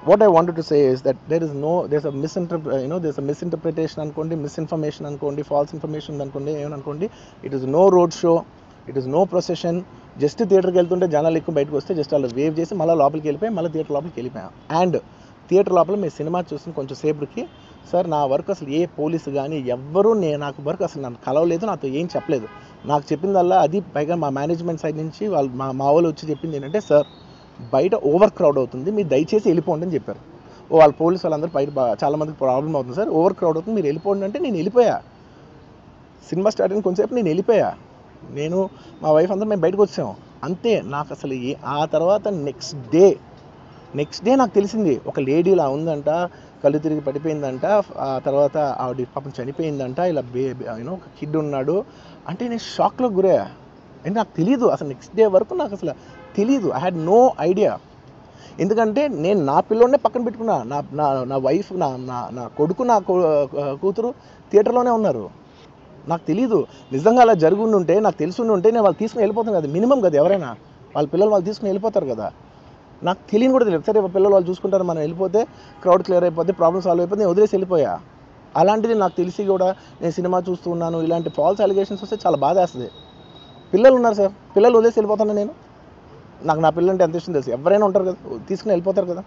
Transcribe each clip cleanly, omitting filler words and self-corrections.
What I wanted to say is that there's a misinterpretation అనుకోండి, misinformation అనుకోండి, false information అనుకోండి, ఏమనుకోండి. It is no road show, it is no procession. Just థియేటర్కి వెళ్తుంటే జనాలు ఎక్కువ బయటకు వస్తే జస్ట్ అలా వేవ్ చేసి మళ్ళీ లోపలికి వెళ్ళిపోయి మళ్ళీ థియేటర్ లోపలికి వెళ్ళిపోయాం. అండ్ థియేటర్ లోపల మీ సినిమా చూసిన కొంచెం సేపటికి సార్ నా వర్క్ అసలు ఏ పోలీసు కానీ ఎవ్వరూ నాకు వర్క్ అసలు నన్ను కలవలేదు, నాతో ఏం చెప్పలేదు. నాకు చెప్పిందల్లా అది పైగా మా మేనేజ్మెంట్ సైడ్ నుంచి వాళ్ళు మా వాళ్ళు వచ్చి చెప్పింది ఏంటంటే, సార్ బయట ఓవర్ క్రౌడ్ అవుతుంది, మీరు దయచేసి వెళ్ళిపోండి అని చెప్పారు. వాళ్ళ పోలీసు వాళ్ళందరూ బయట చాలామందికి ప్రాబ్లం అవుతుంది సార్, ఓవర్ క్రౌడ్ అవుతుంది, మీరు వెళ్ళిపోండి అంటే నేను వెళ్ళిపోయా. సినిమా స్టార్ట్ అయిన కొంచెంసేపు నేను వెళ్ళిపోయా. నేను మా వైఫ్ అందరూ మేము బయటకు వచ్చాము అంతే. నాకు అసలు ఆ తర్వాత నెక్స్ట్ డే నాకు తెలిసింది ఒక లేడీ ఇలా ఉందంట, కళ్ళు తిరిగి పడిపోయిందంట, ఆ తర్వాత ఆవిడ పాపం చనిపోయిందంట, ఇలా ఒక కిడ్ ఉన్నాడు అంటే నేను షాక్లో గురయ్యా. అంటే నాకు తెలీదు అసలు, నెక్స్ట్ డే వరకు నాకు అసలు తెలీదు. I had no idea. ఎందుకంటే నేను నా పిల్లోనే పక్కన పెట్టుకున్నా, నా వైఫ్, నా కొడుకు, నా కూతురు థియేటర్లోనే ఉన్నారు. నాకు తెలీదు. నిజంగా అలా జరుగుండి ఉంటే, నాకు తెలిసి ఉంటే నేను వాళ్ళు తీసుకుని వెళ్ళిపోతాను కదా, మినిమం కదా, ఎవరైనా వాళ్ళ పిల్లలు వాళ్ళు తీసుకుని వెళ్ళిపోతారు కదా. నాకు తెలియని కూడా తెలియదు. సరే పిల్లలు వాళ్ళు చూసుకుంటారు, మనం వెళ్ళిపోతే క్రౌడ్ క్లియర్ అయిపోతే, ప్రాబ్లమ్ సాల్వ్ అయిపోతే నేను వదిలేసి వెళ్ళిపోయా. అలాంటిది నాకు తెలిసి కూడా నేను సినిమా చూస్తూ ఉన్నాను, ఇలాంటి ఫాల్స్ అలిగేషన్స్ వస్తే చాలా బాధ వేస్తుంది. పిల్లలు ఉన్నారు సార్, పిల్లలు వదిలేసి వెళ్ళిపోతాను నేను. నా పిల్లలు అంటే ఎంత ఇష్టం తెలుసు, ఎవరైనా ఉంటారు కదా, తీసుకుని వెళ్ళిపోతారు కదా.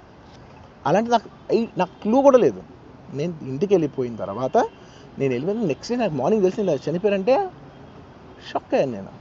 అలాంటి నాకు క్లూ కూడా లేదు. నేను ఇంటికి వెళ్ళిపోయిన తర్వాత నేను వెళ్ళిపోయిన నెక్స్ట్ డే నాకు మార్నింగ్ తెలిసి ఇలా చనిపోయారంటే షాక్ అయ్యాను నేను.